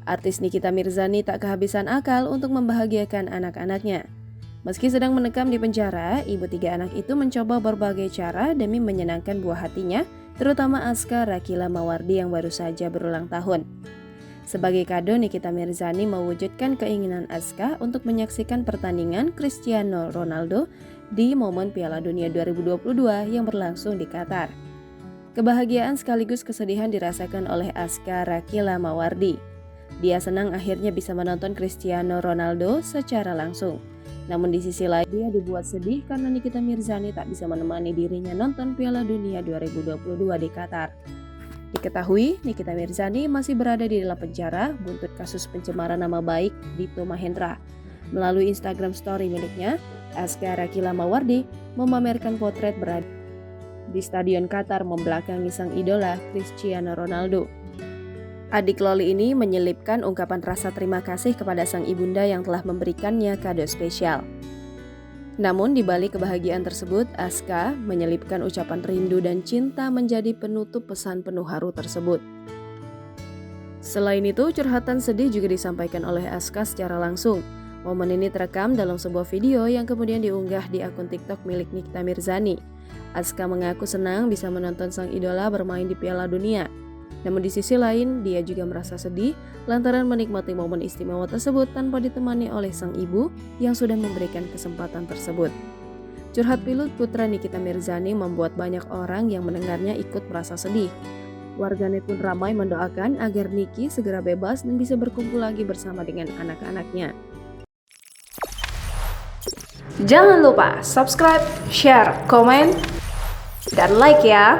Artis Nikita Mirzani tak kehabisan akal untuk membahagiakan anak-anaknya. Meski sedang menekam di penjara, ibu 3 anak itu mencoba berbagai cara demi menyenangkan buah hatinya, terutama Aska Rakila Mawardi yang baru saja berulang tahun. Sebagai kado, Nikita Mirzani mewujudkan keinginan Aska untuk menyaksikan pertandingan Cristiano Ronaldo di momen Piala Dunia 2022 yang berlangsung di Qatar. Kebahagiaan sekaligus kesedihan dirasakan oleh Aska Rakila Mawardi. Dia senang akhirnya bisa menonton Cristiano Ronaldo secara langsung. Namun di sisi lain dia dibuat sedih karena Nikita Mirzani tak bisa menemani dirinya nonton Piala Dunia 2022 di Qatar. Diketahui Nikita Mirzani masih berada di dalam penjara buntut kasus pencemaran nama baik Dito Mahendra. Melalui Instagram story miliknya, Aska Rakila Mawardi memamerkan potret berada di Stadion Qatar membelakangi sang idola Cristiano Ronaldo. Adik Loli ini menyelipkan ungkapan rasa terima kasih kepada sang ibunda yang telah memberikannya kado spesial. Namun di balik kebahagiaan tersebut, Aska menyelipkan ucapan rindu dan cinta menjadi penutup pesan penuh haru tersebut. Selain itu, curhatan sedih juga disampaikan oleh Aska secara langsung. Momen ini terekam dalam sebuah video yang kemudian diunggah di akun TikTok milik Nikita Mirzani. Aska mengaku senang bisa menonton sang idola bermain di Piala Dunia. Namun di sisi lain, dia juga merasa sedih lantaran menikmati momen istimewa tersebut tanpa ditemani oleh sang ibu yang sudah memberikan kesempatan tersebut. Curhat pilu putra Nikita Mirzani membuat banyak orang yang mendengarnya ikut merasa sedih. Warganet pun ramai mendoakan agar Niki segera bebas dan bisa berkumpul lagi bersama dengan anak-anaknya. Jangan lupa subscribe, share, komen, dan like ya!